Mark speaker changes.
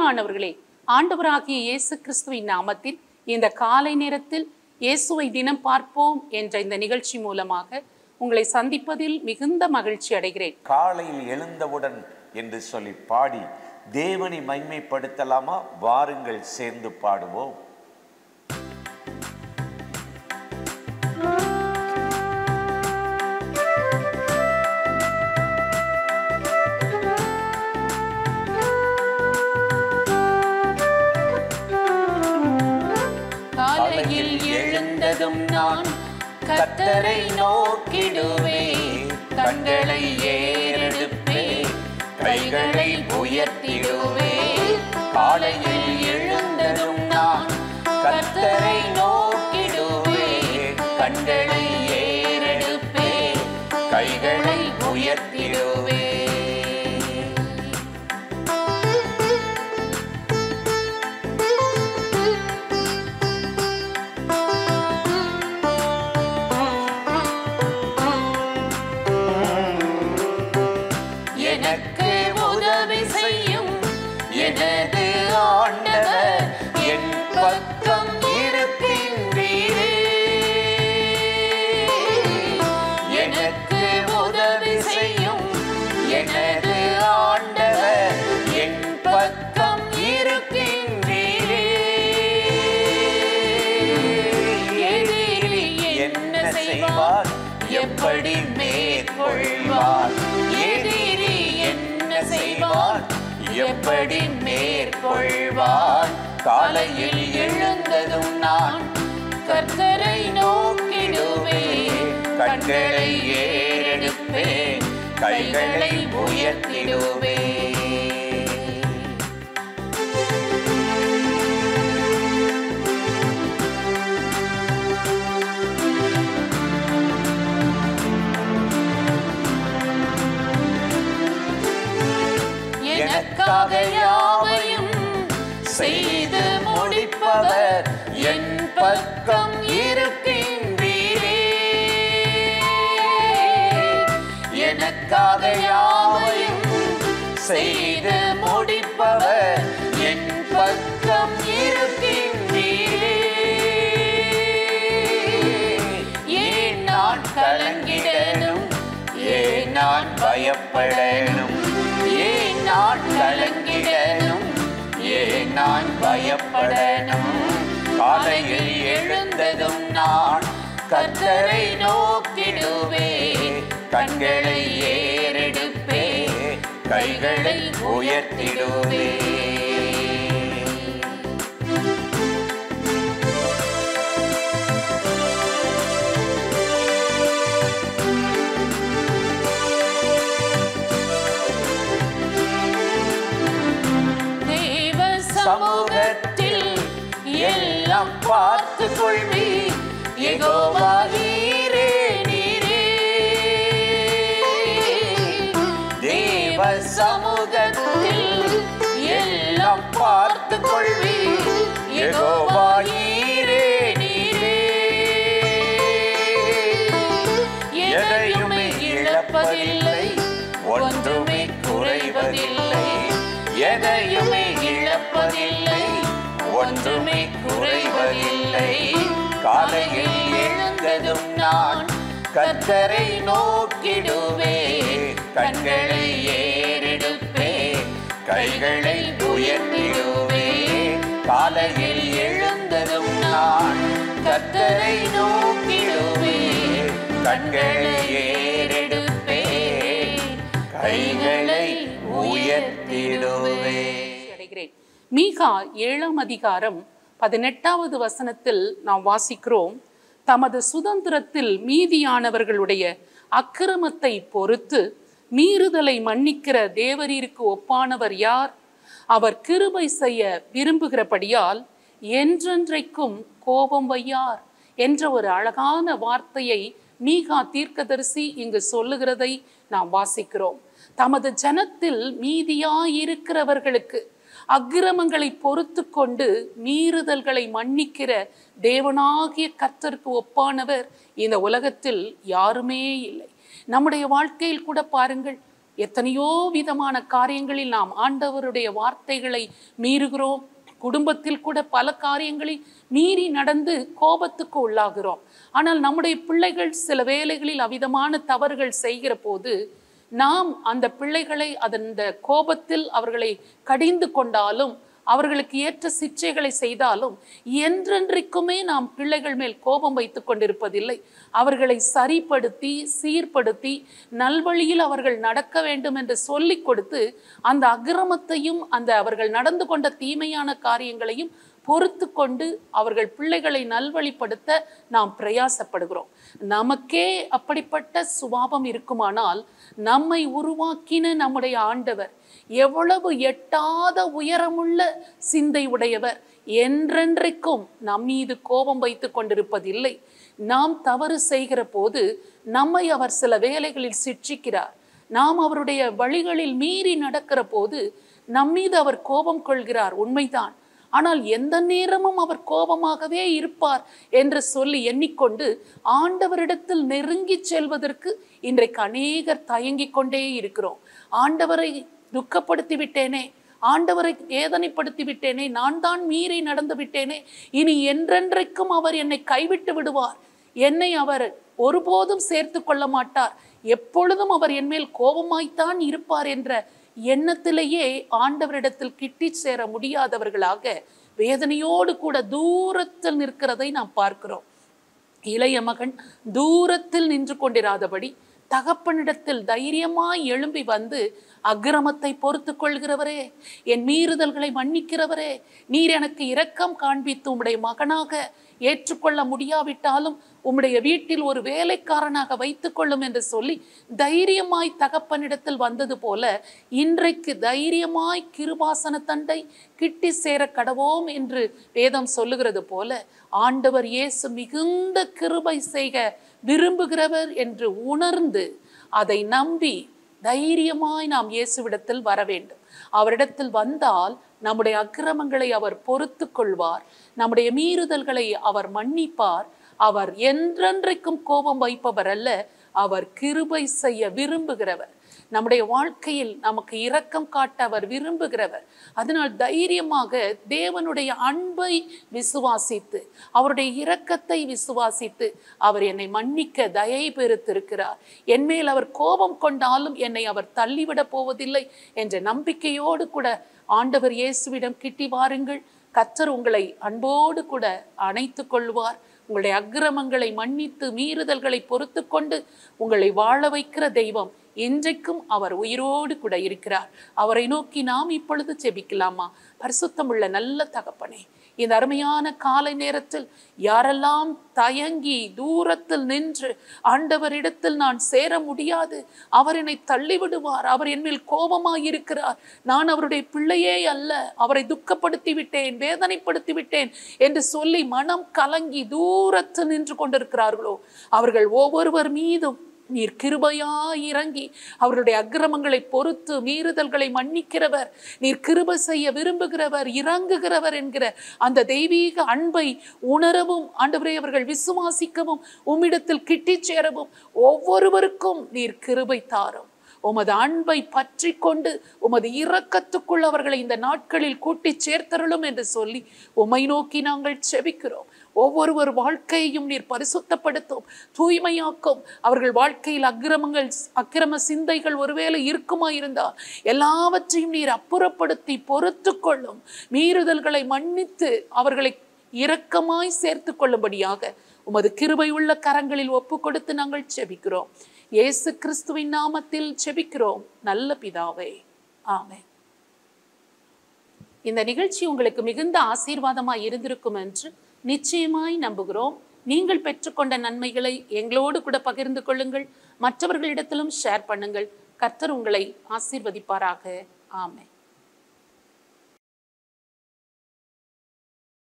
Speaker 1: பிரியமானவர்களே, ஆண்டவராகிய இயேசு கிறிஸ்துவின் நாமத்தில் இந்த காலை நேரத்தில் இயேசுவை தினம் பார்ப்போம் என்ற இந்த நிகழ்ச்சி மூலமாக உங்களை சந்திப்பதில் மிகுந்த மகிழ்ச்சி அடைகிறேன்.
Speaker 2: காலையில் எழுந்தவுடன் என்று சொல்லி பாடி தேவனை மகிமைப்படுத்தலாமா? வாருங்கள் சேர்ந்து பாடுவோம்.
Speaker 1: காலையில் எழுந்ததும் நான் கர்த்தரை நோக்கிடுவேன், கண்களை ஏறெடுப்பேன், கைகளை உயர்த்திடுவேன். காலையில் எழுந்ததும் நான் கர்த்தரை நோக்கிடுவேன், கண்களை ஏறெடுப்பேன், கைகளை உயர்த்திடுவேன். எனக்கு உதவி செய்யும் எனது ஆண்டவர் என் பக்கம் இருக்கின்றீரே. எனக்கு உதவி செய்யும் எனது ஆண்டவர் என் பக்கம் இருக்கின்றீரே. எதிரி என்ன செய்வார், எப்படி மேற்கொள்வார்? எதிரி என்ன செய்வார், எப்படி மேற்கொள்வார்? காலையில் எழுந்ததும் நான் கர்த்தரை நோக்கிடுவேன், கண்களை ஏறெடுப்பேன், கைகளை உயர்த்திடுவேன். எனக்காக யாவையும் செய்து முடிப்பவர் என் பக்கம் இருக்கின்றீரே. எனக்காக யாவையும் செய்து முடிப்பவர் என் பக்கம் இருக்கின்றீரே. ஏன் நான் கலங்கிடணும், ஏன் நான் பயப்படணும்? ஏன் நான் கலங்கிடணும், ஏன் நான் பயப்படணும்? காலையில் எழுந்ததும் நான் கர்த்தரை நோக்கிடுவேன், கண்களை ஏறெடுப்பேன், கைகளை உயர்த்திடுவேன். சமூகத்தில் எல்லாம் பார்த்து கொள்வீர், யெகோவா நீரே நீரே. தேவ சமூகத்தில் எல்லாம் பார்த்து கொள்வீர், யெகோவா நீரே நீரே. எதையுமே இழப்பதில்லை, ஒன்றுமே குறைவதில்லை. எதையுமே இழப்பதில்லை, ஒன்றுமே குறைவதில்லை. காலையில் எழுந்ததும் நான் கர்த்தரை நோக்கிடுவேன், கண்களை ஏறெடுப்பேன், கைகளை உயர்த்திடுவேன். காலையில் எழுந்ததும் நான் கர்த்தரை நோக்கிடுவேன், கண்களை ஏறெடுப்பேன், கைகளை உயர்த்திடுவேன். மீகா 7ஆம் அதிகாரம் 18வது வசனத்தில் நாம் வாசிக்கிறோம், தமது சுதந்திரத்தில் மீதியானவர்களுடைய அக்கிரமத்தை பொறுத்து மீறுதலை மன்னிக்கிற தேவரீருக்கு ஒப்பானவர் யார்? அவர் கிருபை செய்ய விரும்புகிறபடியால் என்றென்றைக்கும் கோபம் வையார் என்ற ஒரு அழகான வார்த்தையை மீகா தீர்க்கதரிசி இங்கு சொல்லுகிறதை நாம் வாசிக்கிறோம். தமது ஜனத்தில் மீதியாயிருக்கிறவர்களுக்கு அக்கிரமங்களை பொறுத்து கொண்டு மீறுதல்களை மன்னிக்கிற தேவனாகிய கர்த்தருக்கு ஒப்பானவர் இந்த உலகத்தில் யாருமே இல்லை. நம்முடைய வாழ்க்கையில் கூட பாருங்கள், எத்தனையோ விதமான காரியங்களில் நாம் ஆண்டவருடைய வார்த்தைகளை மீறுகிறோம். குடும்பத்தில் கூட பல காரியங்களில் மீறி நடந்து கோபத்துக்கு உள்ளாகிறோம். ஆனால் நம்முடைய பிள்ளைகள் சில வேளைகளில் அவ்விதமான தவறுகள் செய்கிற போது நாம் அந்த பிள்ளைகளை அந்த கோபத்தில் அவர்களை கடிந்து கொண்டாலும், அவர்களுக்கு ஏற்ற சிற்றைகளை செய்தாலும் என்றென்றைக்குமே நாம் பிள்ளைகள் மேல் கோபம் வைத்து கொண்டிருப்பதில்லை. அவர்களை சரிப்படுத்தி சீர்படுத்தி நல்வழியில் அவர்கள் நடக்க வேண்டும் என்று சொல்லிக் கொடுத்து அந்த அக்கிரமத்தையும் அந்த அவர்கள் நடந்து கொண்ட தீமையான காரியங்களையும் பொறுத்து கொண்டு அவர்கள் பிள்ளைகளை நல்வழிப்படுத்த நாம் பிரயாசப்படுகிறோம். நமக்கே அப்படிப்பட்ட சுபாவம் இருக்குமானால் நம்மை உருவாக்கின நம்முடைய ஆண்டவர் எவ்வளவு எட்டாத உயரமுள்ள சிந்தை உடையவர், என்றென்றைக்கும் நம் மீது கோபம் வைத்து கொண்டிருப்பதில்லை. நாம் தவறு செய்கிற போது நம்மை அவர் சில வேளைகளில் சிட்சிக்கிறார். நாம் அவருடைய வழிகளில் மீறி நடக்கிற போது நம்மீது அவர் கோபம் கொள்கிறார், உண்மைதான். ஆனால் எந்த நேரமும் அவர் கோபமாகவே இருப்பார் என்று சொல்லி எண்ணிக்கொண்டு ஆண்டவரிடத்தில் நெருங்கி செல்வதற்கு இன்றைக்கு அநேகர் தயங்கிக் கொண்டே இருக்கிறோம். ஆண்டவரை துக்கப்படுத்தி விட்டேனே, ஆண்டவரை வேதனைப்படுத்தி விட்டேனே, நான் தான் மீறி நடந்து விட்டேனே, இனி என்றென்றைக்கும் அவர் என்னை கைவிட்டு விடுவார், என்னை அவர் ஒருபோதும் சேர்த்து கொள்ள மாட்டார், எப்பொழுதும் அவர் என் மேல் கோபமாய்த்தான் இருப்பார் என்ற எண்ணத்திலேயே ஆண்டவரிடத்தில் கிட்டி சேர முடியாதவர்களாக வேதனையோடு கூட தூரத்தில் நிற்கிறதை நாம் பார்க்கிறோம். இளைய மகன் தூரத்தில் நின்று கொண்டிராதபடி தகப்பனிடத்தில் தைரியமாய் எழும்பி வந்து, அக்கிரமத்தை பொறுத்து கொள்கிறவரே, என் மீறுதல்களை மன்னிக்கிறவரே, நீர் எனக்கு இரக்கம் காண்பித்து உம்முடைய மகனாக ஏற்றுக்கொள்ள முடியாவிட்டாலும் உம்முடைய வீட்டில் ஒரு வேலைக்காரனாக வைத்துக் கொள்ளும் என்று சொல்லி தைரியமாய் தகப்பனிடத்தில் வந்தது போல இன்றைக்கு தைரியமாய் கிருபாசன தண்டை கிட்டி சேர கடவோம் என்று வேதம் சொல்லுகிறது போல ஆண்டவர் இயேசு மிகுந்த கிருபை செய்க விரும்புகிறவர் என்று உணர்ந்து அதை நம்பி தைரியமாய் நாம் இயேசுவிடத்தில் வர வேண்டும். அவரிடத்தில் வந்தால் நம்முடைய அக்கிரமங்களை அவர் பொறுத்து கொள்வார், நம்முடைய மீறுதல்களை அவர் மன்னிப்பார். அவர் என்றென்றைக்கும் கோபம் வைப்பவர் அல்ல, அவர் கிருபை செய்ய விரும்புகிறவர். நம்முடைய வாழ்க்கையில் நமக்கு இரக்கம் காட்ட அவர் விரும்புகிறவர். அதனால் தைரியமாக தேவனுடைய அன்பை விசுவாசித்து அவருடைய இரக்கத்தை விசுவாசித்து, அவர் என்னை மன்னிக்க தயை பெருத்திருக்கிறார், என்மேல் அவர் கோபம் கொண்டாலும் என்னை அவர் தள்ளிவிட போவதில்லை என்ற நம்பிக்கையோடு கூட ஆண்டவர் இயேசுவிடம் கிட்டி வாருங்கள். கர்த்தர் உங்களை அன்போடு கூட அணைத்து கொள்வார். உங்களுடைய அக்கிரமங்களை மன்னித்து மீறுதல்களை பொறுத்து கொண்டு உங்களை வாழ வைக்கிற தெய்வம் இன்றைக்கும் அவர் உயிரோடு கூட இருக்கிறார். அவரை நோக்கி நாம் இப்பொழுது ஜெபிக்கலாமா? பரிசுத்தமுள்ள நல்ல தகப்பனே, இந்த அருமையான காலை நேரத்தில் யாரெல்லாம் தயங்கி தூரத்தில் நின்று ஆண்டவரிடத்தில் நான் சேர முடியாது, அவர் என்னை தள்ளிவிடுவார், அவர் என் மேல் கோபமாயிருக்கிறார், நான் அவருடைய பிள்ளையே அல்ல, அவரை துக்கப்படுத்தி விட்டேன், வேதனைப்படுத்தி விட்டேன் என்று சொல்லி மனம் கலங்கி தூரத்தில் நின்று கொண்டிருக்கிறார்களோ, அவர்கள் ஒவ்வொருவர் மீதும் நீர் கிருபையாய் இறங்கி அவருடைய அக்கிரமங்களை பொறுத்து மீறுதல்களை மன்னிக்கிறவர், நீர் கிருபை செய்ய விரும்புகிறவர், இறங்குகிறவர் என்கிற அந்த தெய்வீக அன்பை உணரவும் ஆண்டவரே அவர்கள் விசுவாசிக்கவும் உம்மிடத்தில் கிட்டி சேரவும் ஒவ்வொருவருக்கும் நீர் கிருபை தாரும். உமது அன்பை பற்றி கொண்டு உமது இரக்கத்துக்குள் அவர்களை இந்த நாட்களில் கூட்டி சேர்த்தருளும் என்று சொல்லி உம்மை நோக்கி நாங்கள் செபிக்கிறோம். ஒவ்வொருவர் வாழ்க்கையையும் நீர் பரிசுத்தப்படுத்தும், தூய்மையாக்கும். அவர்கள் வாழ்க்கையில் அக்கிரம சிந்தைகள் ஒருவேளை இருக்குமாயிருந்தால் எல்லாவற்றையும் நீர் அப்புறப்படுத்தி பொறுத்து கொள்ளும். மீறுதல்களை மன்னித்து அவர்களை இரக்கமாய் சேர்த்து கொள்ளும்படியாக உமது கிருபை உள்ள கரங்களில் ஒப்பு கொடுத்து நாங்கள் செபிக்கிறோம். இயேசு கிறிஸ்துவின் நாமத்தில் செபிக்கிறோம் நல்ல பிதாவே, ஆமென். இந்த நிகழ்ச்சி உங்களுக்கு மிகுந்த ஆசீர்வாதமாய் இருந்திருக்கும் என்று நிச்சயமாய் நம்புகிறோம். நீங்கள் பெற்றுக்கொண்ட நன்மைகளை எங்களோடு கூட பகிர்ந்து கொள்ளுங்கள், மற்றவர்களிடத்திலும் ஷேர் பண்ணுங்கள். கர்த்தர் உங்களை ஆசீர்வதிப்பாராக. ஆமென்.